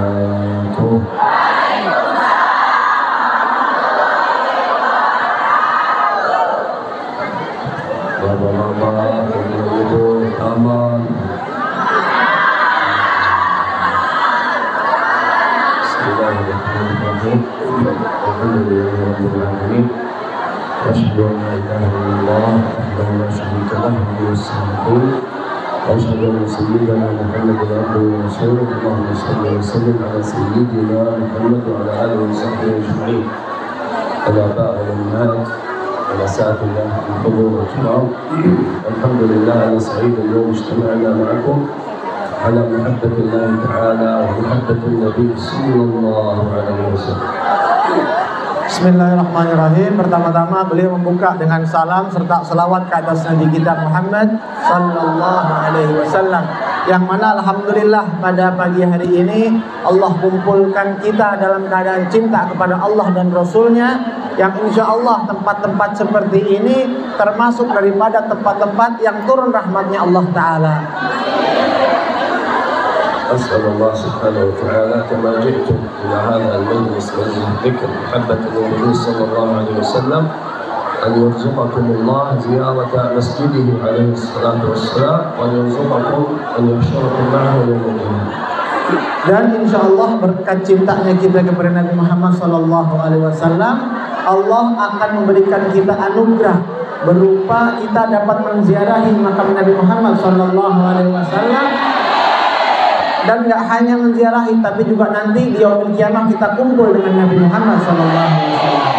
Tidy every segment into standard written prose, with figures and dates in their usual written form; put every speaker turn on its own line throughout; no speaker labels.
وبركاته. Bapak-bapak, ibu-ibu, aman. Bismillahirrahmanirrahim. Alhamdulillahirabbil alamin. Asyhadu an la ilaha illallah wahdahu la syarika lahu wa yusalli. Asyhadu anna sayyidana Muhammadan abduhu wa rasuluhu. Allahumma shalli wa sallim ala sayyidina Muhammad wa ala alihi wa sahbihi ajma'in. Ala ba'da al-ma'ad. مساء الله الحضور والكرام. الحمد لله على سعيد اليوم اجتمعنا معكم على محبة الله تعالى ومحبة النبي صلى الله عليه وسلم.
Bismillahirrahmanirrahim. Pertama-tama beliau membuka dengan salam serta selawat ke atas Nabi kita Muhammad sallallahu alaihi wasallam. Yang mana alhamdulillah pada pagi hari ini Allah kumpulkan kita dalam keadaan cinta kepada Allah dan Rasulnya, yang insya Allah tempat-tempat seperti ini termasuk daripada tempat-tempat yang turun rahmatnya Allah Ta'ala.
أسأل الله سبحانه وتعالى كما جئتم إلى هذا المجلس مجلس الذكر محبة النبي صلى الله عليه وسلم أن يرزقكم الله زيارة مسجده عليه الصلاة والسلام وأن يرزقكم أن يحشركم معه يوم القيامة.
Dan insya Allah berkat cintanya kita kepada Nabi Muhammad Sallallahu Alaihi Wasallam, Allah akan memberikan kita anugerah berupa kita dapat menziarahi makam Nabi Muhammad Sallallahu Alaihi Wasallam. Dan gak hanya menziarahi, tapi juga nanti di yaumul kiamah kita kumpul dengan Nabi Muhammad sallallahu alaihi wasallam.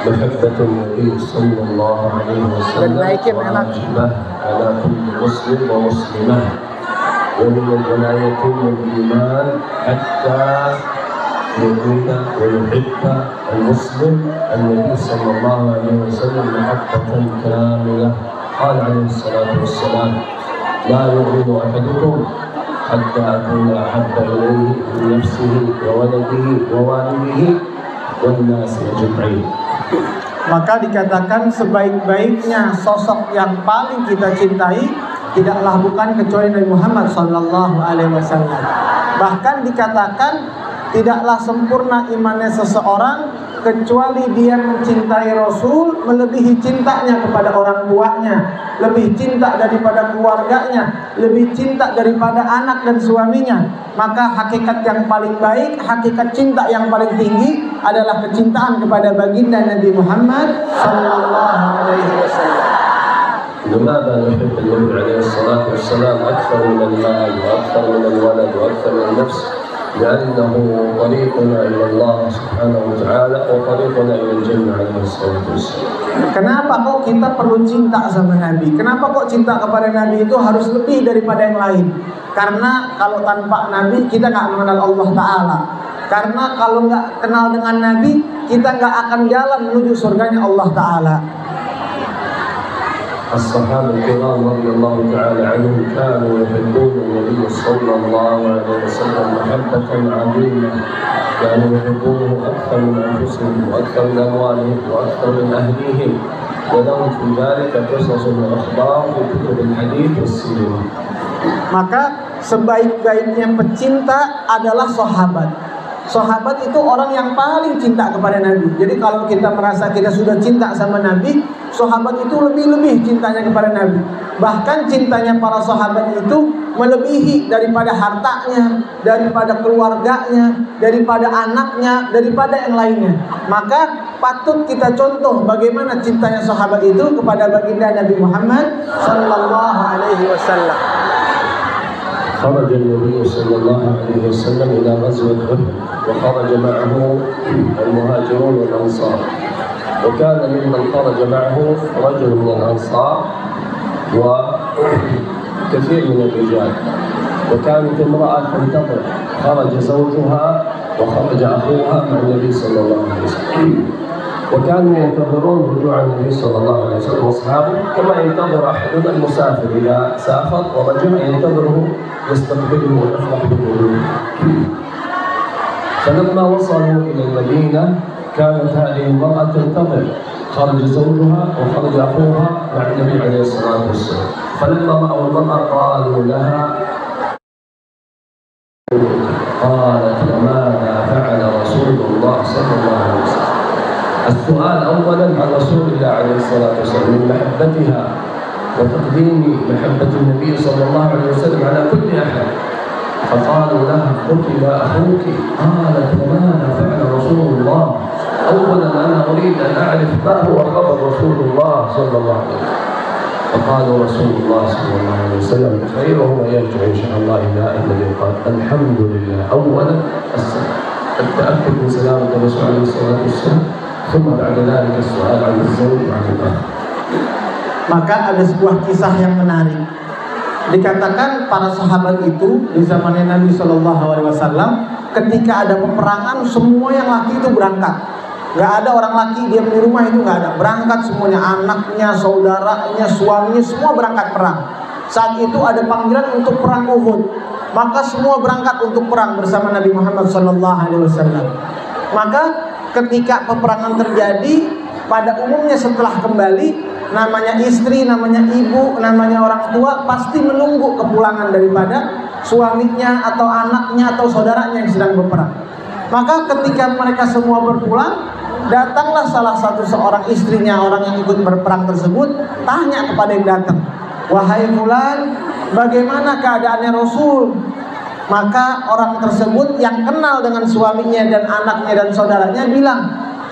Mahabbatul Nabi sallallahu alaihi wasallam wajibah ala kulli muslim wa muslimah wa min al-wilayati wal iman hatta yu'mina wa yuhibba al-muslim an-nabi sallallahu alaihi wasallam mahabbatan kamilah. Qala alaihi salatu wassalam لا يؤمن أحدكم حتى أكون أحب إليه من نفسه وولده ووالده والناس أجمعين.
Maka dikatakan sebaik-baiknya sosok yang paling kita cintai tidaklah bukan kecuali Nabi Muhammad sallallahu alaihi wasallam. Bahkan dikatakan tidaklah sempurna imannya seseorang kecuali dia mencintai Rasul melebihi cintanya kepada orang tuanya, lebih cinta daripada keluarganya, lebih cinta daripada anak dan suaminya. Maka hakikat yang paling baik, hakikat cinta yang paling tinggi adalah kecintaan kepada baginda Nabi Muhammad sallallahu alaihi wasallam.
لماذا نحب النبي عليه الصلاة والسلام أكثر من المال وأكثر من الولد وأكثر من النفس؟ لأنه طريقنا إلى الله سبحانه وتعالى وطريقنا إلى الجنة عليه الصلاة والسلام.
Kenapa kok kita perlu cinta sama Nabi? Kenapa kok cinta kepada Nabi itu harus lebih daripada yang lain? Karena kalau tanpa Nabi kita nggak mengenal Allah Ta'ala. Karena kalau nggak kenal dengan Nabi kita nggak akan jalan menuju surganya Allah Ta'ala.
الصحابة الكرام رضي الله تعالى عنهم كانوا يحبون النبي صلى الله عليه وسلم محبة عظيمة، كانوا يحبونه أكثر من أنفسهم وأكثر من أموالهم وأكثر من أهليهم، ولهم في ذلك قصص وأخبار في كتب الحديث والسيرة.
Maka sebaik-baiknya pecinta adalah sahabat. Sahabat itu orang yang paling cinta kepada Nabi. Jadi kalau kita merasa kita sudah cinta sama Nabi, sahabat itu lebih-lebih cintanya kepada Nabi. Bahkan cintanya para sahabat itu melebihi daripada hartanya, daripada keluarganya, daripada anaknya, daripada yang lainnya. Maka patut kita contoh bagaimana cintanya sahabat itu kepada baginda Nabi Muhammad sallallahu alaihi wasallam.
خرج النبي صلى الله عليه وسلم إلى غزوة أحد وخرج معه المهاجرون والأنصار، وكان ممن خرج معه رجل من الأنصار وكثير من الرجال، وكانت امرأة تنتظر، خرج زوجها وخرج أخوها مع النبي صلى الله عليه وسلم، وكانوا ينتظرون رجوع النبي صلى الله عليه وسلم واصحابه كما ينتظر احدنا المسافر اذا سافر ورجع ينتظره يستقبله ويفرح بالوجود. فلما وصلوا الى المدينه كانت هذه المراه تنتظر، خرج زوجها وخرج اخوها مع النبي عليه الصلاه والسلام، فلما راوا المراه قالوا لها قالت وماذا فعل رسول الله صلى الله عليه وسلم. السؤال أولا عن رسول الله عليه الصلاة والسلام من محبتها وتقديم محبة النبي صلى الله عليه وسلم على كل أحد. فقالوا لها قتل أخوك. قالت وماذا فعل رسول الله. أولا أنا أريد أن أعرف ما هو خبر رسول الله صلى الله عليه وسلم. فقالوا رسول الله صلى الله عليه وسلم بخير وهو يرجع إن شاء الله إلى الذي قال الحمد لله. أولا التأكد من سلامة الرسول عليه الصلاة والسلام، ثم بعد ذلك السؤال عن الزوج وعن الأخ.
Maka ada sebuah kisah yang menarik. Dikatakan para sahabat itu di zamannya Nabi Shallallahu Alaihi Wasallam, ketika ada peperangan semua yang laki itu berangkat. Gak ada orang laki diam di rumah, itu gak ada. Berangkat semuanya, anaknya, saudaranya, suaminya, semua berangkat perang. Saat itu ada panggilan untuk perang Uhud. Maka semua berangkat untuk perang bersama Nabi Muhammad SAW. Maka ketika peperangan terjadi, pada umumnya setelah kembali, namanya istri, namanya ibu, namanya orang tua pasti menunggu kepulangan daripada suaminya atau anaknya atau saudaranya yang sedang berperang. Maka ketika mereka semua berpulang, datanglah salah satu seorang istrinya orang yang ikut berperang tersebut, tanya kepada yang datang, wahai fulan, bagaimana keadaannya Rasul? Maka orang tersebut yang kenal dengan suaminya dan anaknya dan saudaranya bilang,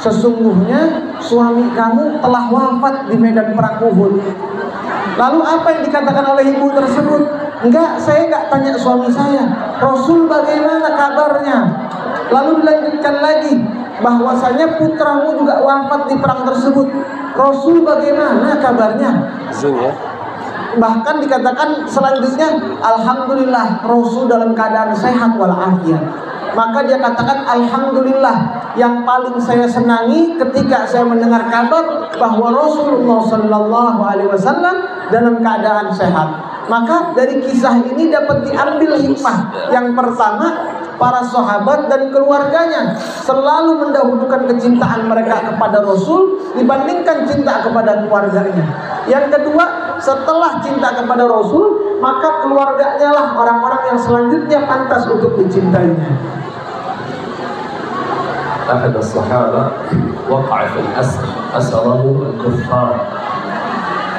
sesungguhnya suami kamu telah wafat di medan perang Uhud. Lalu apa yang dikatakan oleh ibu tersebut? Enggak, saya enggak tanya suami saya, Rasul bagaimana kabarnya? Lalu dilanjutkan lagi, bahwasanya putramu juga wafat di perang tersebut. Rasul bagaimana kabarnya? Bahkan dikatakan selanjutnya, alhamdulillah Rasul dalam keadaan sehat walafiat. Maka dia katakan, alhamdulillah, yang paling saya senangi ketika saya mendengar kabar bahwa Rasulullah Sallallahu Alaihi Wasallam dalam keadaan sehat. Maka dari kisah ini dapat diambil hikmah. Yang pertama, para sahabat dan keluarganya selalu mendahulukan kecintaan mereka kepada Rasul dibandingkan cinta kepada keluarganya. Yang kedua, setelah cinta kepada Rasul, maka keluarganya lah orang-orang yang selanjutnya pantas untuk dicintainya.
أحد الصحابة وقع في الأسر، أسره الكفار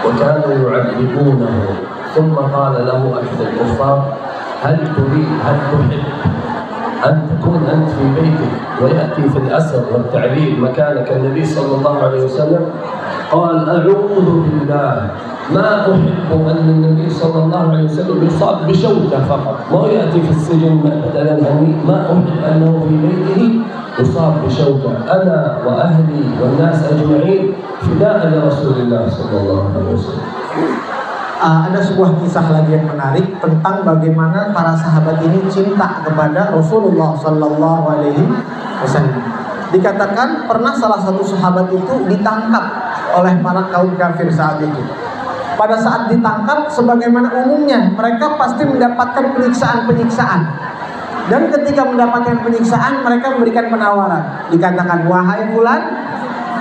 وكانوا يعذبونه، ثم قال له أحد الكفار هل تحب أن تكون أنت في بيتك ويأتي في الأسر والتعذيب مكانك النبي صلى الله عليه وسلم؟ قال أعوذ بالله، ما أحب أن النبي صلى الله عليه وسلم يصاب بشوكة فقط، ما يأتي في السجن بدلا مني، ما أحب أنه في بيته يصاب بشوكة، أنا وأهلي والناس أجمعين فداء لرسول الله صلى الله عليه وسلم.
Ada sebuah kisah lagi yang menarik tentang bagaimana para sahabat ini cinta kepada Rasulullah Sallallahu Alaihi Wasallam. Dikatakan pernah salah satu sahabat itu ditangkap oleh para kaum kafir saat itu. Pada saat ditangkap, sebagaimana umumnya mereka pasti mendapatkan penyiksaan. Dan ketika mendapatkan penyiksaan, mereka memberikan penawaran. Dikatakan, wahai fulan,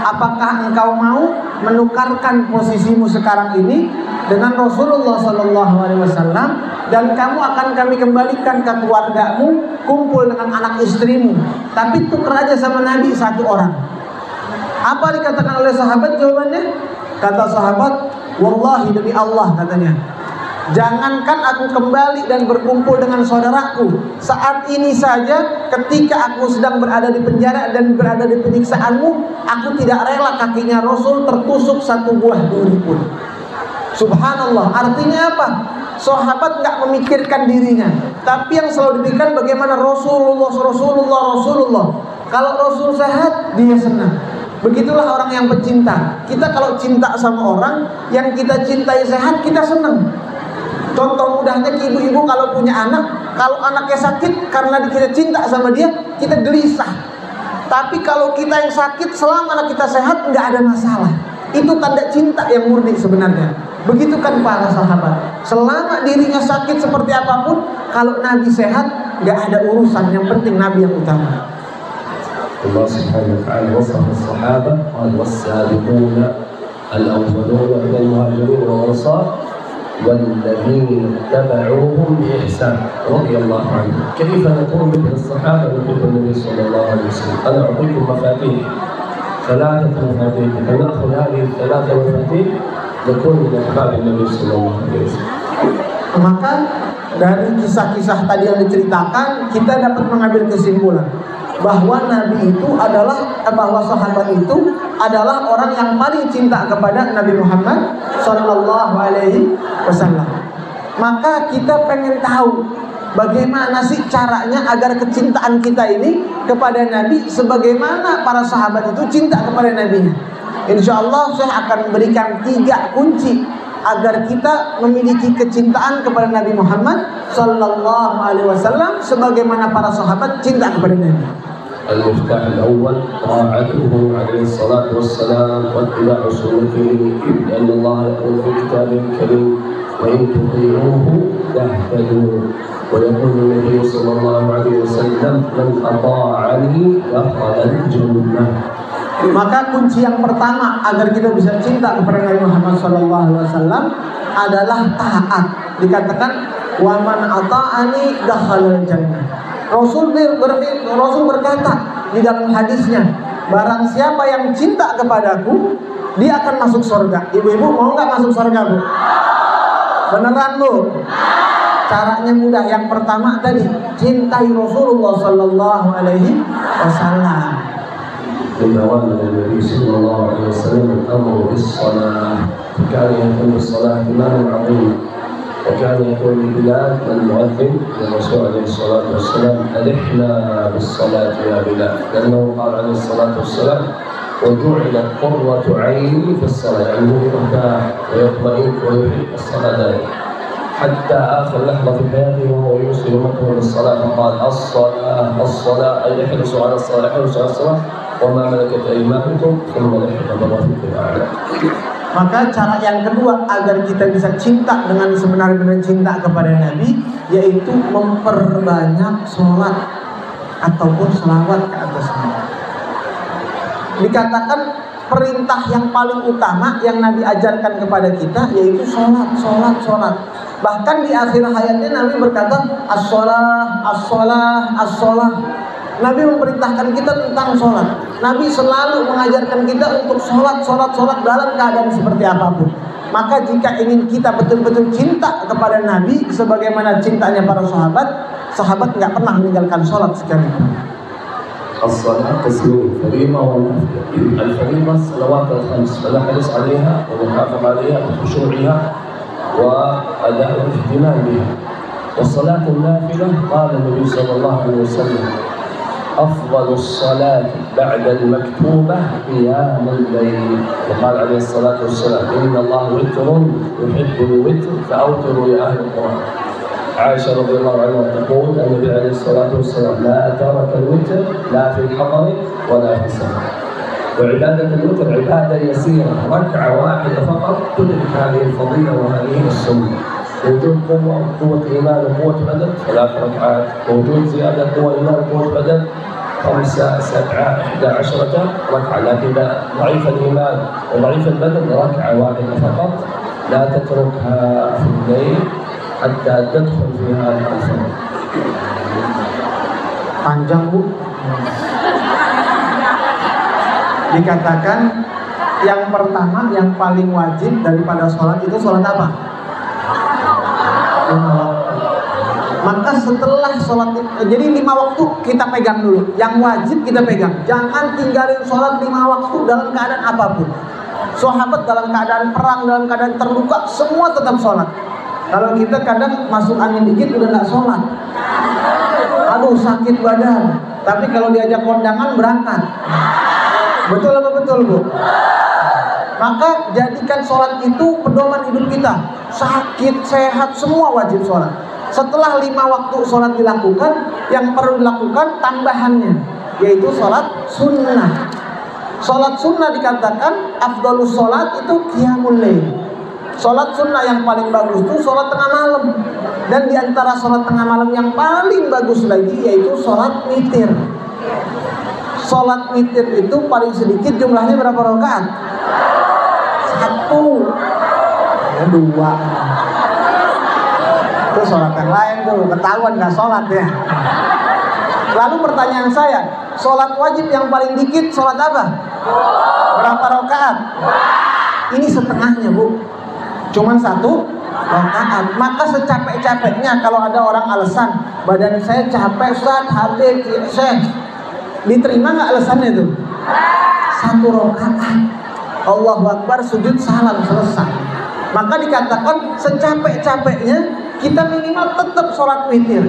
apakah engkau mau menukarkan posisimu sekarang ini dengan Rasulullah SAW, dan kamu akan kami kembalikan ke keluargamu, kumpul dengan anak istrimu, tapi tukar aja sama Nabi satu orang. Apa dikatakan oleh sahabat jawabannya? Kata sahabat, wallahi demi Allah, katanya, jangankan aku kembali dan berkumpul dengan saudaraku, saat ini saja ketika aku sedang berada di penjara dan berada di penyiksaanmu, aku tidak rela kakinya Rasul tertusuk satu buah duri pun. Subhanallah, artinya apa? Sahabat nggak memikirkan dirinya, tapi yang selalu dipikirkan bagaimana Rasulullah. Kalau Rasul sehat, dia senang. Begitulah orang yang pecinta. Kita kalau cinta sama orang yang kita cintai sehat, kita senang. Contoh mudahnya, ibu-ibu kalau punya anak, kalau anaknya sakit karena kita cinta sama dia, kita gelisah. Tapi kalau kita yang sakit, selama anak kita sehat, nggak ada masalah. Itu tanda cinta yang murni sebenarnya. Begitu kan para sahabat, selama dirinya sakit seperti apapun, kalau Nabi sehat, nggak ada urusan. Yang penting Nabi yang utama.
Allah Subhanahu wa ta'ala wasaf as-sahabah qala was-sabiquna al-awwaluna min al-muhajirin wal ansar والذين اتبعوهم بإحسان رضي الله عنهم. كيف نكون مثل الصحابة نحب النبي صلى الله عليه وسلم؟ أنا أعطيكم مفاتيح، 3 مفاتيح، فنأخذ هذه ال3 مفاتيح نكون من أحباب النبي صلى الله عليه وسلم.
Maka dari kisah-kisah tadi yang diceritakan, kita dapat mengambil kesimpulan bahwa Nabi itu adalah bahwa sahabat itu adalah orang yang paling cinta kepada Nabi Muhammad Sallallahu Alaihi Wasallam. Maka kita pengen tahu bagaimana sih caranya agar kecintaan kita ini kepada Nabi sebagaimana para sahabat itu cinta kepada Nabi-Nya. Insya Allah saya akan memberikan 3 kunci agar kita memiliki kecintaan kepada Nabi Muhammad Sallallahu Alaihi Wasallam sebagaimana para sahabat cinta kepada Nabi.
المفتاح الأول طاعته عليه الصلاة والسلام واتباع سنته، لأن الله يقول في كتابه الكريم وإن تطيعوه تهتدوا، ويقول النبي صلى الله عليه وسلم من أطاعني دخل الجنة.
Maka kunci yang pertama agar kita bisa cinta kepada Nabi Muhammad SAW adalah taat. Dikatakan wa man ata'ani dakhalal jannah. Rasul berkata di dalam hadisnya, barang siapa yang cinta kepadaku, dia akan masuk surga. Ibu-ibu mau nggak masuk surga, Bu? Beneran, Bu? Caranya mudah. Yang pertama tadi, cintai Rasulullah Sallallahu Alaihi Wasallam.
لدوام النبي صلى الله عليه وسلم الأمر بالصلاة، فكان يقول بالصلاة إمام عظيم، وكان يقول لبلال المؤذن للرسول عليه الصلاة والسلام ألحنا بالصلاة يا بلال، لأنه قال عليه الصلاة والسلام وجعلت قرة عيني في الصلاة، يعني هو يرتاح ويطمئن ويحب الصلاة دائما حتى آخر لحظة في حياته وهو يوصي أمته بالصلاة، فقال الصلاة الصلاة أي احرصوا على الصلاة، احرصوا على الصلاة وما ملكت أيمانكم ثم لحق برفق الأعلى.
Maka cara yang kedua agar kita bisa cinta dengan sebenar-benar cinta kepada Nabi, yaitu memperbanyak sholat ataupun sholawat ke atas Nabi. Dikatakan perintah yang paling utama yang Nabi ajarkan kepada kita yaitu sholat. Bahkan di akhir hayatnya Nabi berkata as-sholah, as-sholah, as-sholah. Nabi memerintahkan kita tentang sholat. Nabi selalu mengajarkan kita untuk sholat dalam keadaan seperti apapun. Maka jika ingin kita betul-betul cinta kepada Nabi sebagaimana cintanya para sahabat nggak pernah meninggalkan sholat sekalipun.
الصلاة قسمين، فريضة ونافلة. الفريضة الصلوات الخمس فنحرص عليها ونحافظ عليها بخشوعها وأداء الاهتمام بها. والصلاة النافلة قال النبي صلى الله عليه وسلم أفضل الصلاة بعد المكتوبة قيام الليل، وقال عليه الصلاة والسلام إن الله وتر يحب الوتر فأوتروا يا أهل القرآن. عائشة رضي الله عنها تقول النبي عليه الصلاة والسلام لا ترك الوتر لا في الحضر ولا في السفر. وعبادة الوتر عبادة يسيرة، ركعة واحدة فقط تدرك هذه الفضيلة وهذه السنة. وجود قوة إيمان وقوة بدن 3 ركعات، وجود زيادة قوة إيمان وقوة بدن 5 7 11 ركعة، لكن ضعيف الإيمان وضعيف البدن ركعة واحدة فقط لا تتركها في الليل حتى تدخل فيها الفجر.
Panjang, Bu. Dikatakan yang pertama yang paling wajib daripada sholat itu sholat apa? 5 waktu. Maka setelah sholat, jadi 5 waktu kita pegang dulu. Yang wajib kita pegang. Jangan tinggalin sholat 5 waktu dalam keadaan apapun. Sahabat dalam keadaan perang, dalam keadaan terluka, semua tetap sholat. Kalau kita kadang masuk angin dikit udah nggak sholat, aduh sakit badan. Tapi kalau diajak kondangan berangkat. Betul apa betul, Bu? Maka jadikan sholat itu pedoman hidup kita. Sakit, sehat, semua wajib sholat. Setelah 5 waktu sholat dilakukan, yang perlu dilakukan tambahannya, yaitu sholat sunnah. Sholat sunnah dikatakan afdhalus sholat itu qiyamul lail. Sholat sunnah yang paling bagus itu sholat tengah malam. Dan diantara sholat tengah malam yang paling bagus lagi yaitu sholat witir. Sholat witir itu paling sedikit jumlahnya berapa rakaat? 1, 2. Itu sholat yang lain tuh, ketahuan nggak sholat ya. Lalu pertanyaan saya, sholat wajib yang paling dikit sholat apa? Berapa rakaat? Ini setengahnya Bu, cuman 1 rakaat. Maka secapek-capeknya kalau ada orang alasan, badan saya capek Ustaz, habis saya diterima nggak alasannya itu? 1 rakaat, Allahu Akbar, sujud, salam, selesai. Maka dikatakan secapek-capeknya kita minimal tetap sholat witir.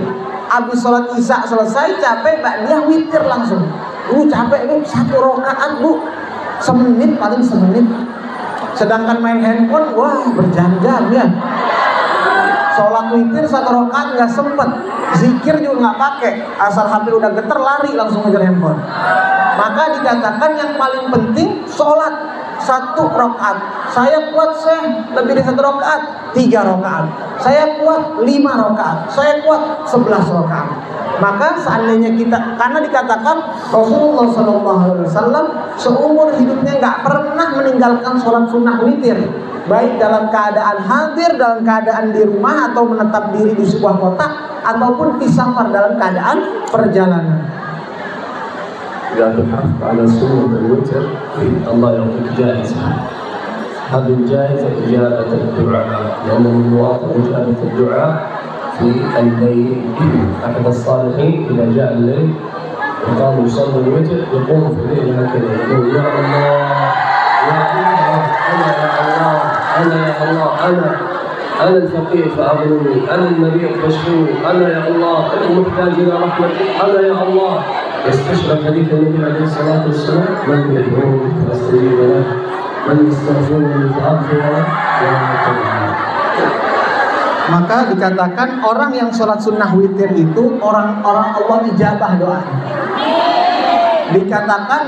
Habis sholat isya selesai, capek, dia witir langsung. Capek Bu, 1 rakaat Bu, semenit paling semenit. Sedangkan main handphone, wah berjam-jam ya. Sholat witir 1 rakaat nggak sempet, zikir juga nggak pakai, asal HP udah geter lari langsung ngejar handphone. Maka dikatakan yang paling penting sholat 1 rakaat. Saya kuat lebih dari 1 rakaat, 3 rakaat. Saya kuat 5 rakaat. Saya kuat 11 rakaat. Maka seandainya kita, karena dikatakan Rasulullah SAW seumur hidupnya nggak pernah meninggalkan sholat sunnah witir, baik dalam keadaan hadir, dalam keadaan di rumah atau menetap diri di sebuah kota, ataupun di safar dalam keadaan perjalanan.
إذا تحافظ على سنة الوتر الله يعطيك جائزة. هذه الجائزة إجابة الدعاء، لأن من مواطن إجابة الدعاء في الليل. أحد الصالحين إذا جاء الليل وقام يصلي الوتر يقوم في الليل هكذا يقول يا الله يا الله أنا يا الله أنا يا الله أنا الفقير فأغنني، أنا المريض فاشفني، أنا يا الله أنا المحتاج إلى رحمتك، أنا يا الله. يستشعر حديث النبي عليه الصلاة والسلام: من يدعوني فأستجيب له، من يستغفرني فأغفر له.
Maka dikatakan orang yang sholat sunnah witir itu orang-orang Allah ijabah doanya. Dikatakan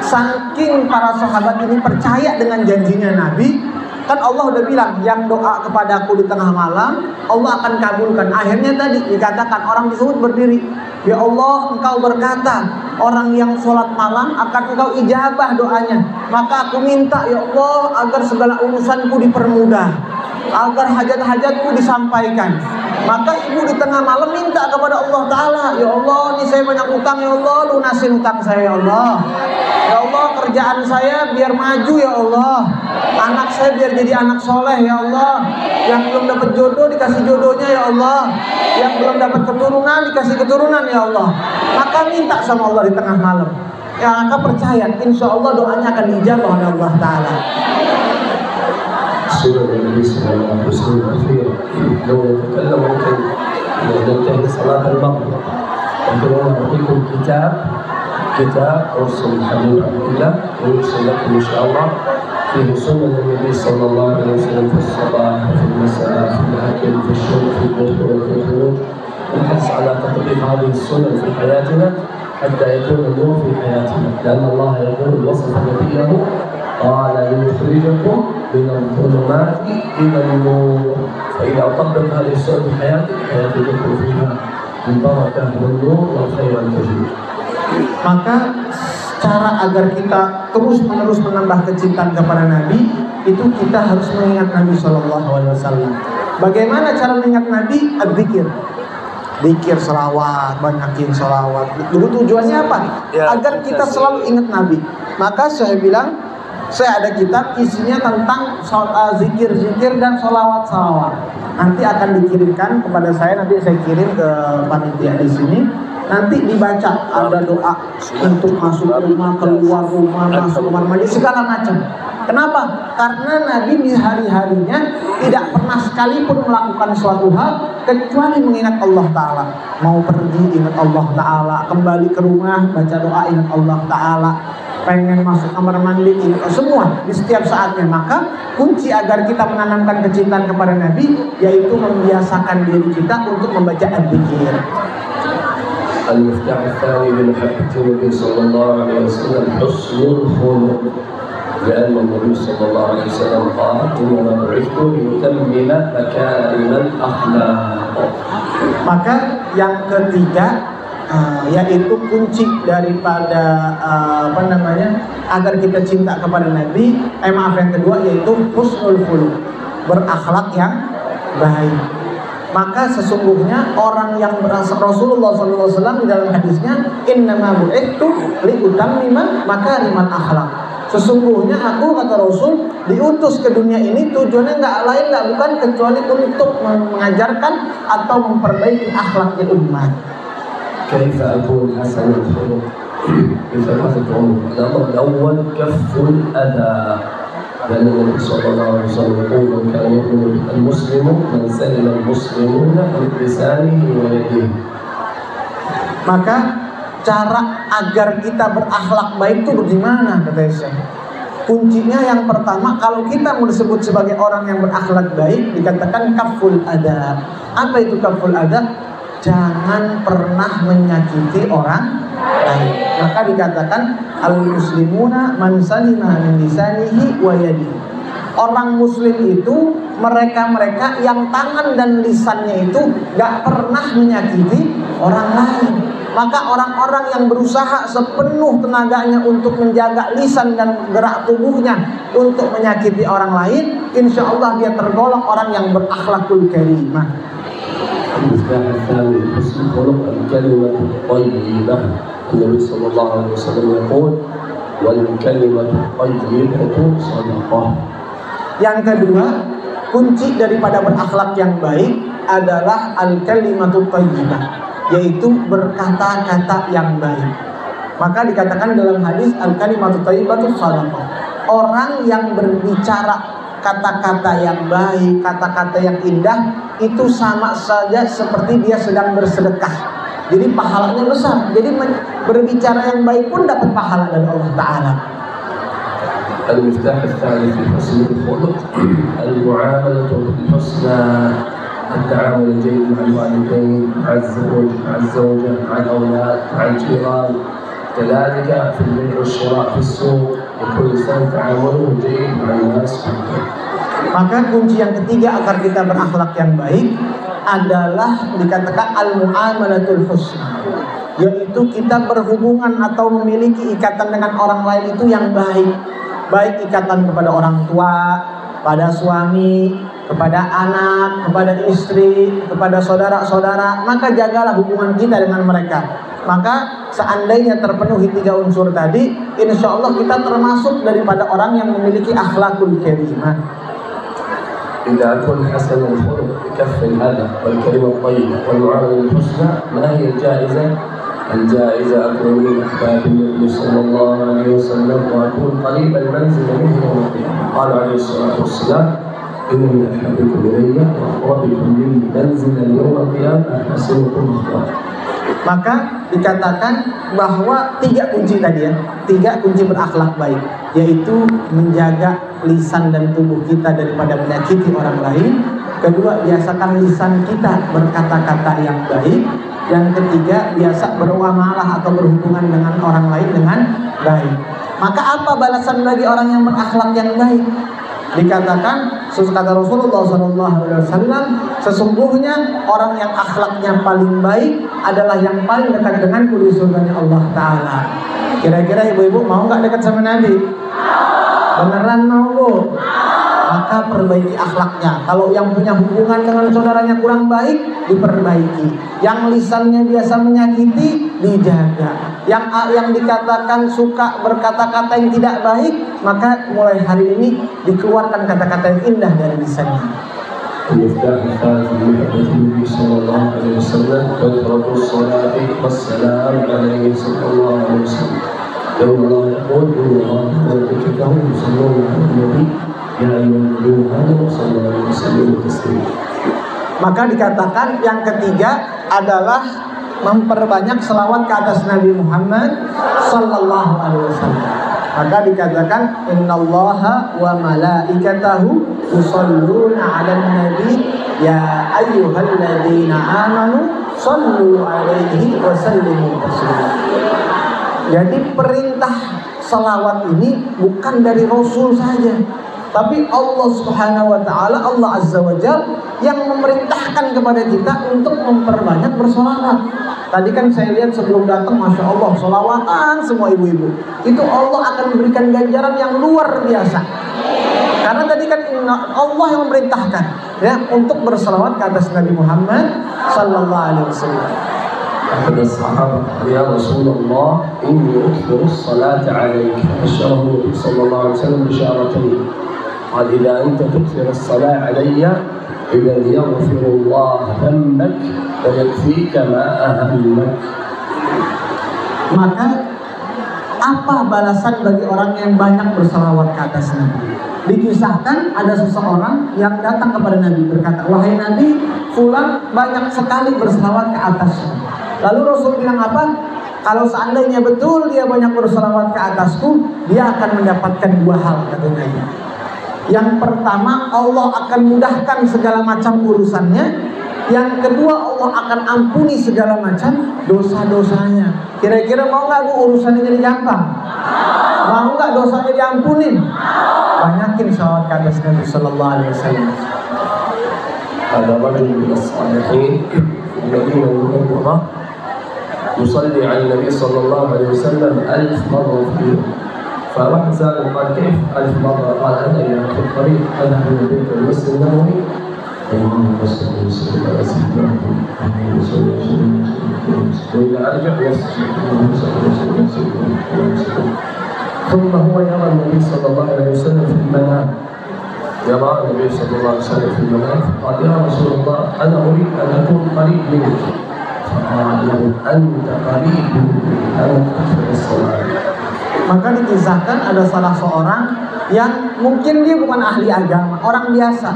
saking para sahabat ini percaya dengan janjinya Nabi, kan Allah udah bilang yang doa kepadaku di tengah malam Allah akan kabulkan. Akhirnya tadi dikatakan orang tersebut berdiri, ya Allah, Engkau berkata orang yang sholat malam akan Engkau ijabah doanya. Maka aku minta ya Allah agar segala urusanku dipermudah, agar hajat-hajatku disampaikan. Maka ibu di tengah malam minta kepada Allah Ta'ala, ya Allah, ini saya banyak utang, ya Allah, lunasin utang saya, ya Allah. Ya Allah, kerjaan saya biar maju, ya Allah. Anak saya biar jadi anak soleh, ya Allah. Yang belum dapat jodoh dikasih jodohnya, ya Allah. Yang belum dapat keturunan dikasih keturunan, ya Allah. Maka minta sama Allah di tengah malam. Ya, maka percaya, insya Allah doanya akan dijawab oleh Allah Ta'ala.
سنن النبي صلى الله عليه وسلم كثيرة. لو نتكلم ممكن ننتهي صلاة المغرب. لكن أنا أعطيكم كتاب أرسل الحبيب عبد الله ويرسل لكم إن شاء الله فيه سنن النبي صلى الله عليه وسلم في الصباح وفي المساء، في الأكل، في الشرب، في الدخول، في الخروج. نحرص على تطبيق هذه السنن في حياتنا حتى يكون النور في حياتنا، لأن الله يقول وصف نبيه قال ليخرجكم من الظلمات إلى النور. فإذا أطبق هذه السنة في حياتك يدخل فيها البركة والنور والخير الكثير.
Maka cara agar kita terus-menerus menambah kecintaan kepada Nabi itu kita harus mengingat Nabi SAW. Bagaimana cara mengingat Nabi? Adzikir. Zikir, selawat, banyakin selawat. Dulu tujuannya apa? Agar kita selalu ingat Nabi. Maka saya bilang, saya ada kitab isinya tentang zikir-zikir dan salawat-salawat. Nanti akan dikirimkan kepada saya, nanti saya kirim ke panitia di sini. Nanti dibaca, ada doa untuk masuk rumah, keluar rumah, masuk kamar mandi, segala macam. Kenapa? Karena Nabi di hari-harinya tidak pernah sekalipun melakukan suatu hal kecuali mengingat Allah Ta'ala. Mau pergi ingat Allah Ta'ala, kembali ke rumah baca doa ingat Allah Ta'ala, pengen masuk kamar mandi, semua di setiap saatnya. Maka kunci agar kita menanamkan kecintaan kepada Nabi yaitu membiasakan diri kita untuk membaca adzikir.
المفتاح الثاني لمحبة النبي صلى الله عليه وسلم حسن الخلق، لأن النبي صلى الله عليه وسلم قال إنما بعثت لأتمم مكارم الأخلاق.
Maka yang ketiga yaitu kunci daripada agar kita cinta kepada Nabi. Yang kedua yaitu husnul khuluq, berakhlak yang baik. Maka sesungguhnya orang yang berasal Rasulullah SAW di dalam hadisnya, innama bu'ithtu liutammima makarimal akhlak. Sesungguhnya aku, kata Rasul, diutus ke dunia ini tujuannya bukan kecuali untuk mengajarkan atau memperbaiki akhlak umat.
كيف أكون حسن الخلق بثلاثة أمور. الأمر الأول كف الأذى، لأن النبي صلى الله عليه وسلم يقول كان يقول المسلم من سلم المسلمون من لسانه ويده.
Maka cara agar kita berakhlak baik itu bagaimana, kata Syekh? Kuncinya yang pertama, kalau kita mau disebut sebagai orang yang berakhlak baik, dikatakan kaful adab. Apa itu kaful adab? Jangan pernah menyakiti orang lain. Maka dikatakan al-muslimuna man salima min lisanihi wa yadihi. Orang muslim itu mereka yang tangan dan lisannya itu gak pernah menyakiti orang lain. Maka orang-orang yang berusaha sepenuh tenaganya untuk menjaga lisan dan gerak tubuhnya untuk menyakiti orang lain, insya Allah dia tergolong orang yang berakhlakul karimah.
المفتاح الثاني حسن الخلق الكلمة الطيبة. النبي صلى الله عليه وسلم يقول والكلمة الطيبة صدقة.
Yang kedua, kunci daripada berakhlak yang baik adalah al-kalimatut thayyibah, yaitu berkata-kata yang baik. Maka dikatakan dalam hadis al-kalimatut thayyibatu shadaqah. Orang yang berbicara kata-kata yang baik, kata-kata yang indah, itu sama saja seperti dia sedang bersedekah. Jadi pahalanya besar. Jadi berbicara yang baik pun dapat pahala dari Allah Ta'ala.
المفتاح الثاني في حسن الخلق المعاملة بالحسنى، التعامل الجيد مع الوالدين، مع الزوج، مع الزوجة، مع الأولاد، مع الجيران، كذلك في البيع والشراء في السوق، وكل إنسان تعامله جيد مع الناس.
Maka kunci yang ketiga agar kita berakhlak yang baik adalah dikatakan al-muamalatul husna, yaitu kita berhubungan atau memiliki ikatan dengan orang lain itu yang baik. Baik ikatan kepada orang tua, pada suami, kepada anak, kepada istri, kepada saudara-saudara, maka jagalah hubungan kita dengan mereka. Maka seandainya terpenuhi 3 unsur tadi, insya Allah kita termasuk daripada orang yang memiliki akhlakul karimah.
إذا كن حسن الخلق بكف الأذى والكلمة الطيبة والمعاملة الحسنى، ما هي الجائزة؟ الجائزة أكون من أحباب النبي صلى الله عليه وسلم وأكون قريب المنزل منه يوم القيامة. قال عليه الصلاة والسلام إن من أحبكم إلي وأقربكم مني منزلا يوم القيامة أحسنكم أخلاقا.
Maka dikatakan bahwa 3 kunci tadi ya, 3 kunci berakhlak baik, yaitu menjaga lisan dan tubuh kita daripada menyakiti orang lain. Kedua, biasakan lisan kita berkata-kata yang baik. Yang ketiga, biasa bermuamalah atau berhubungan dengan orang lain dengan baik. Maka apa balasan bagi orang yang berakhlak yang baik? Dikatakan, kata Rasulullah SAW, sesungguhnya orang yang akhlaknya paling baik adalah yang paling dekat dengan kuli surganya Allah Ta'ala. Kira-kira ibu-ibu mau gak dekat sama Nabi? Beneran mau, Bu? Maka perbaiki akhlaknya. Kalau yang punya hubungan dengan saudaranya kurang baik, diperbaiki. Yang lisannya biasa menyakiti, dijaga. Yang dikatakan suka berkata-kata yang tidak baik, maka mulai hari ini dikeluarkan kata-kata yang indah dari lisannya.
المفتاح الثالث من محبة النبي صلى الله عليه وسلم كثرة الصلاة والسلام عليه صلى الله عليه وسلم. يوم الله يقول إن الله وملائكته يصلون على النبي يا أيها الذين آمنوا صلوا عليه وسلموا تسليما.
Maka dikatakan yang ketiga adalah memperbanyak selawat ke atas Nabi Muhammad sallallahu alaihi wasallam. Maka dikatakan innallaha wa malaikatahu yusholluna 'alan nabi ya ayyuhalladzina amanu shallu 'alaihi wa sallimu taslima. Jadi perintah selawat ini bukan dari Rasul saja, tapi Allah Subhanahu wa Ta'ala, Allah Azza wa Jalla yang memerintahkan kepada kita untuk memperbanyak bersolawat. Tadi kan saya lihat sebelum datang, Masya Allah, solawatan semua ibu-ibu. Itu Allah akan memberikan ganjaran yang luar biasa. Karena tadi kan Allah yang memerintahkan. ya untuk berselawat ke atas Nabi Muhammad sallallahu alaihi wasallam.
أحد الصحابة يا رسول الله إني أكثر الصلاة عليك فبشره النبي صلى الله عليه وسلم بشارتين قال إذا أنت تكثر الصلاة علي إذا يغفر الله ذنبك ويكفيك ما أهمك.
Maka apa balasan bagi orang yang banyak berselawat ke atas Nabi? Dikisahkan ada seseorang yang datang kepada Nabi berkata, wahai Nabi, fulan banyak sekali berselawat ke atasmu. Lalu Rasul bilang apa? Kalau seandainya betul dia banyak berselawat ke atasku, dia akan mendapatkan dua hal, kata Nabi. Yang pertama, Allah akan mudahkan segala macam urusannya. Yang kedua, Allah akan ampuni segala macam dosa-dosanya. Kira-kira mau nggak Bu urusannya jadi gampang? Mau nggak dosanya diampunin? Banyakin salawat ke atas Nabi sallallahu alaihi wasallam.
هذا رجل من الصالحين الذين يؤمنون يصلي على النبي صلى الله عليه وسلم 1000 مرة في اليوم. فواحد سأله قال كيف 1000 مرة؟ قال أنا في الطريق أذهب من البيت إلى المسجد النبوي اللهم صل وسلم على سيدنا محمد وصلى وسلم وإذا أرجع يسجد اللهم صل وسلم على سيدنا محمد. ثم هو يرى النبي صلى الله عليه وسلم في المنام، يرى النبي صلى الله عليه وسلم في المنام قال يا رسول الله أنا أريد أن أكون قريب منك. فقال له أنت قريب أنا أكثر الصلاة.
Maka dikisahkan ada salah seorang yang mungkin dia bukan ahli agama, orang biasa,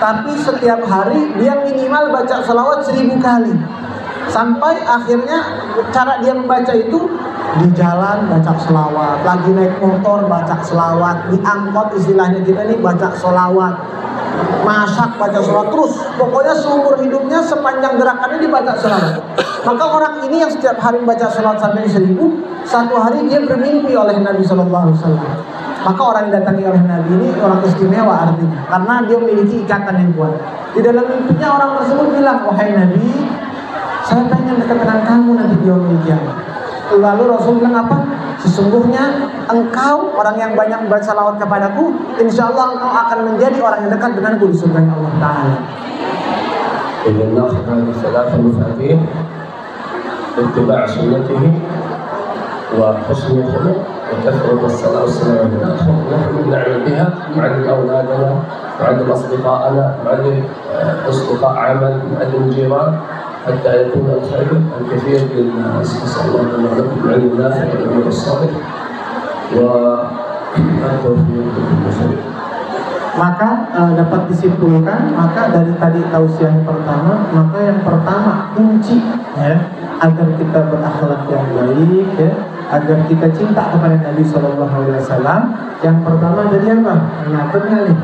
tapi setiap hari dia minimal baca selawat 1000 kali. Sampai akhirnya cara dia membaca itu di jalan baca selawat, lagi naik motor baca selawat, di angkot istilahnya kita ini baca selawat, masak baca selawat, terus pokoknya seumur hidupnya sepanjang gerakannya dibaca selawat. Maka orang ini yang setiap hari baca selawat sampai 1000, satu hari dia bermimpi oleh Nabi Sallallahu Alaihi Wasallam. Maka orang yang datangi oleh Nabi ini orang istimewa artinya, karena dia memiliki ikatan yang kuat. Di dalam mimpinya orang tersebut bilang, wahai Nabi, saya pengen dekat dengan kamu nanti di yaumil qiyamah. Lalu Rasul bilang apa? Sesungguhnya engkau orang yang banyak membaca salawat kepadaku, insya Allah engkau akan menjadi orang yang dekat denganku di surga Allah Ta'ala.
إذا نأخذ هذه الثلاث مفاتيح اتباع سنته وحسن الخلق وكثرة الصلاة والسلام نحن نعمل بها نعلم أولادنا، نعلم أصدقائنا، نعلم أصدقاء عمل، نعلم جيران حتى يكون الخير الكثير للناس. نسأل الله أن نعلم العلم النافع والعمل الصالح والتوفيق لكل خير.
Maka dapat disimpulkan, maka dari tadi tausiah yang pertama, maka yang pertama kunci ya agar kita berakhlak yang baik ya, agar kita cinta kepada Nabi Sallallahu Alaihi Wasallam. Yang pertama jadi apa? Nyatet kali.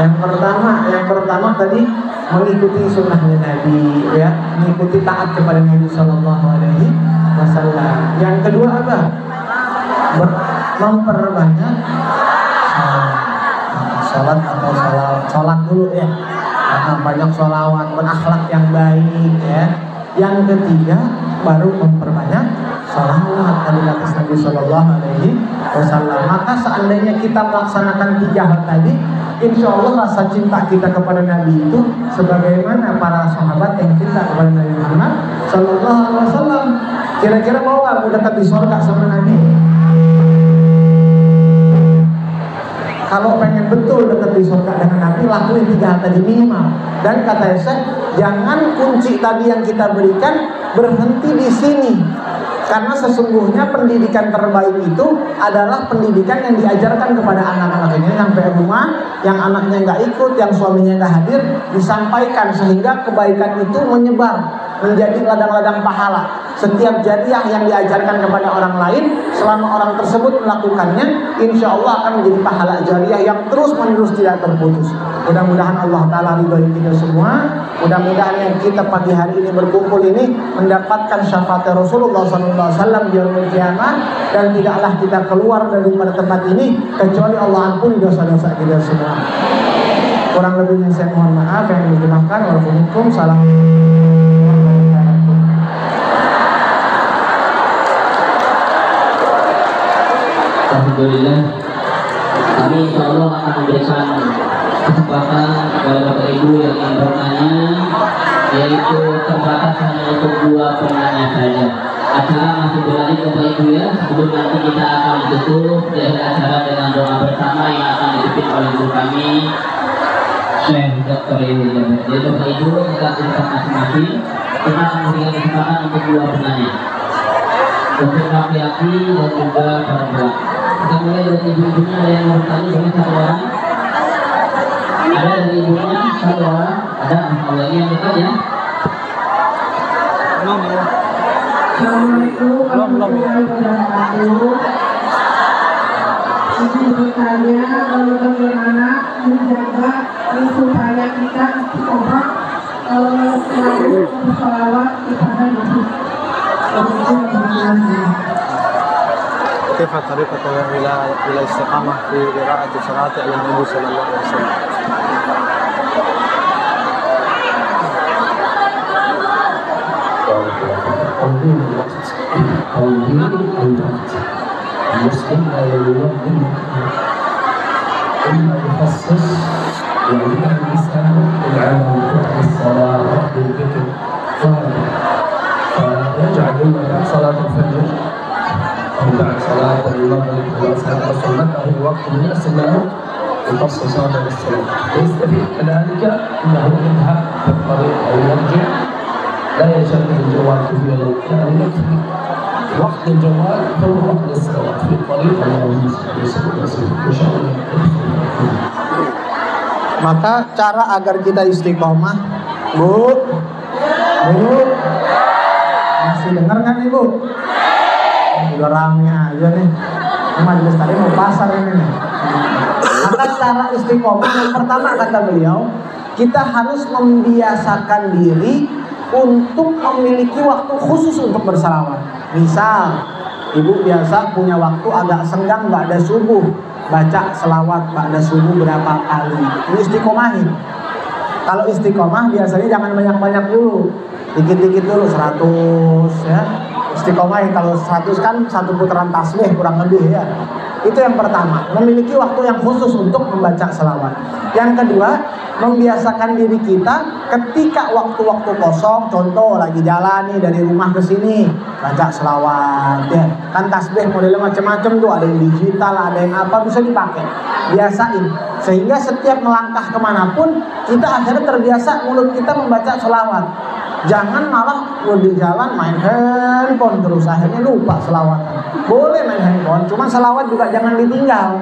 Yang pertama tadi mengikuti sunnahnya Nabi ya, mengikuti taat kepada Nabi Sallallahu Alaihi Wasallam. Yang kedua apa? Memperbanyak sholat atau sholat dulu ya, banyak sholawat, berakhlak yang baik ya. Yang ketiga baru memperbanyak sholawat dari atas Nabi Sallallahu Alaihi Wasallam. Maka seandainya kita melaksanakan 3 hal tadi, insya Allah rasa cinta kita kepada Nabi itu sebagaimana para sahabat yang cinta kepada Nabi Muhammad Sallallahu Alaihi Wasallam. Kira-kira mau nggak dekat di surga sama Nabi? Kalau pengen betul dekat di surga dengan Nabi, lakuin 3 hal tadi minimal. Dan kata Syekh, jangan kunci tadi yang kita berikan berhenti di sini. Karena sesungguhnya pendidikan terbaik itu adalah pendidikan yang diajarkan kepada anak-anak ini sampai rumah, yang anaknya nggak ikut, yang suaminya nggak hadir, disampaikan sehingga kebaikan itu menyebar menjadi ladang-ladang pahala. Setiap jariah yang diajarkan kepada orang lain, selama orang tersebut melakukannya, insya Allah akan menjadi pahala jariah yang terus-menerus tidak terputus. Mudah-mudahan Allah Ta'ala ridhoi kita semua. Mudah-mudahan yang kita pagi hari ini berkumpul ini mendapatkan syafaat Rasulullah SAW di yaumil qiyamah, dan tidaklah kita keluar daripada tempat ini kecuali Allah ampuni dosa-dosa kita semua. Kurang lebihnya saya mohon maaf yang dimaafkan. Waalaikumsalam. Salam.
Alhamdulillah Kami insya Allah akan memberikan kesempatan kepada Bapak Ibu yang ingin bertanya, yaitu terbatas hanya untuk 2 penanya saja. Acara masih berlanjut Bapak Ibu ya, sebelum nanti kita akan tutup di akhir acara dengan doa bersama yang akan dipimpin oleh guru kami Syekh Dr. Yahya. Jadi Bapak Ibu kita tempat masing-masing, kita akan memberikan kesempatan untuk 2 penanya, untuk laki-laki dan juga perempuan. Kita mulai dari ibu-ibunya, ada yang mau bertanya, boleh 1 orang. Ada dari ibunya 1 orang, ada awalnya yang dekat ya.
Assalamualaikum warahmatullahi wabarakatuh. Izin bertanya bagaimana menjaga supaya kita istiqomah selalu bersalawat kepada Nabi.
كيف طريقة إلى الاستقامة في قراءة صلاة النبي صلى الله عليه وسلم؟
تنظيم الوقت. المسلم لا ينظم إما يخصص وإما الإنسان العمل وقت الصلاة وقت الذكر فيجعل إما بعد صلاة الفجر أو بعد صلاة المغرب ويخصص له وقت مناسب له يخصص هذا للصلاة ويستفيد كذلك أنه يذهب في الطريق أو يرجع لا يشغل الجوال كثيرا يعني يكفي وقت الجوال هو وقت الصلاة في الطريق اللهم صل وسلم إن شاء الله.
Maka cara agar kita istiqomah, Bu, masih dengar kan Ibu? Udah rame aja nih, majelis tadi mau pasar ini nih. Maka cara istiqomah yang pertama kata beliau, kita harus membiasakan diri untuk memiliki waktu khusus untuk bersalawat. Misal, Ibu biasa punya waktu agak senggang ba'da subuh, baca selawat ba'da subuh berapa kali. Ini istiqomahin. Kalau istiqomah biasanya jangan banyak-banyak dulu, dikit-dikit dulu 100 ya. Istiqomahin kalau 100 kan 1 putaran tasbih kurang lebih ya. Itu yang pertama, memiliki waktu yang khusus untuk membaca selawat. Yang kedua, membiasakan diri kita ketika waktu-waktu kosong, contoh lagi jalan nih dari rumah ke sini, baca selawat ya. Kan tasbih modelnya macam-macam tuh, ada yang digital, ada yang apa, bisa dipakai. Biasain, sehingga setiap melangkah kemanapun kita akhirnya terbiasa mulut kita membaca selawat. Jangan malah di jalan main handphone terus, akhirnya lupa selawatan. Boleh main handphone, cuman selawat juga jangan ditinggal.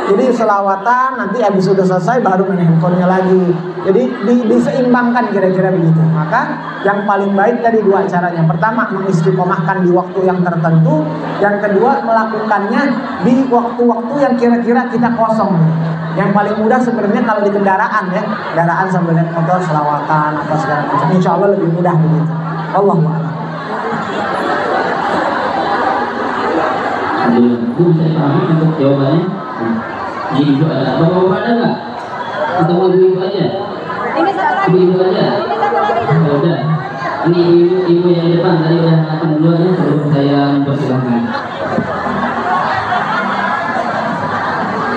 Jadi selawatan nanti habis sudah selesai baru main handphonenya lagi. Jadi diseimbangkan kira-kira begitu. Maka yang paling baik dari 2 caranya. Pertama, mengistiqomahkan di waktu yang tertentu. Yang kedua, melakukannya di waktu-waktu yang kira-kira kita kosong. Yang paling mudah sebenarnya kalau di kendaraan ya, kendaraan sambil naik motor, selawatan apa segala macam. Insya Allah lebih mudah begitu. Allahu a'lam.
Bu bisa dipahami untuk jawabannya. Jadi ibu ada, bapak-bapak ada nggak? Atau mau ibu aja?
Ini satu lagi.
Ibu aja.
Ini satu lagi.
Ya udah. Ini ibu yang di depan tadi udah ngatakan duluan ya sebelum saya mempersilahkan.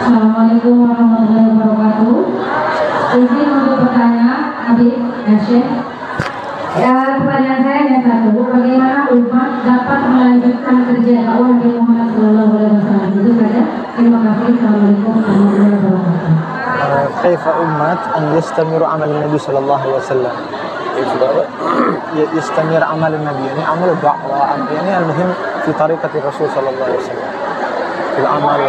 Assalamualaikum warahmatullahi wabarakatuh. Izin untuk bertanya, Habib Syekh. Ya, pertanyaan saya yang satu, bagaimana umat dapat melanjutkan kerja dakwah Nabi Muhammad SAW? Itu saja. Terima kasih. Assalamualaikum warahmatullahi wabarakatuh.
كيف أمة أن يستمر عمل النبي صلى الله عليه وسلم؟ يستمر عمل النبي يعني عمل الدعوة يعني المهم في طريقة الرسول صلى الله عليه وسلم في الأعمال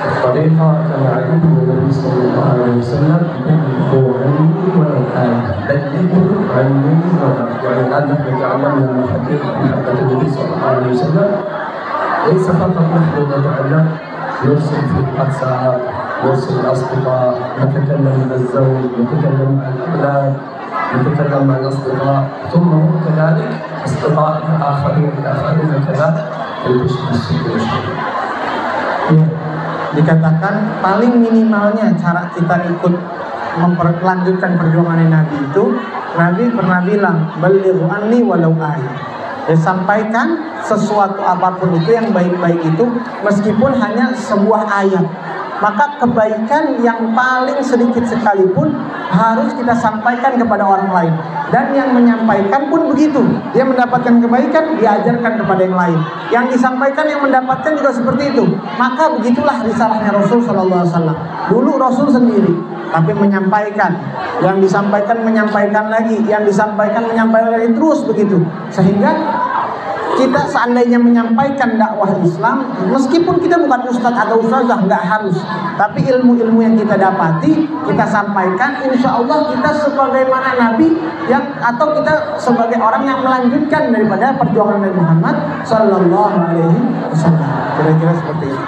الطريقة كما علمه النبي صلى الله عليه وسلم بلغوا عني ولو آية بلغوا عني يعني الآن نحن تعلمنا من حديث محبة النبي صلى الله عليه وسلم ليس فقط نحن نتعلم نرسل في الواتساب نرسل الأصدقاء نتكلم مع الزوج نتكلم مع الأولاد نتكلم مع الأصدقاء ثم هم كذلك أصدقاء آخرين كذا ينتشر السلوك.
Ya, dikatakan paling minimalnya cara kita ikut melanjutkan perjuangan Nabi itu, Nabi pernah bilang, "Balighu anni walau ayat." Sampaikan sesuatu apapun itu yang baik-baik itu, meskipun hanya sebuah ayat. Maka kebaikan yang paling sedikit sekalipun harus kita sampaikan kepada orang lain. Dan yang menyampaikan pun begitu. Dia mendapatkan kebaikan, diajarkan kepada yang lain. Yang disampaikan yang mendapatkan juga seperti itu. Maka begitulah risalahnya Rasul SAW. Dulu Rasul sendiri, tapi menyampaikan. Yang disampaikan menyampaikan lagi, yang disampaikan menyampaikan lagi, terus begitu. Sehingga kita seandainya menyampaikan dakwah Islam, meskipun kita bukan ustadz atau ustazah, nggak harus, tapi ilmu-ilmu yang kita dapati kita sampaikan, insya Allah kita sebagaimana Nabi yang, atau kita sebagai orang yang melanjutkan daripada perjuangan Nabi Muhammad Sallallahu Alaihi Wasallam. Kira-kira seperti itu.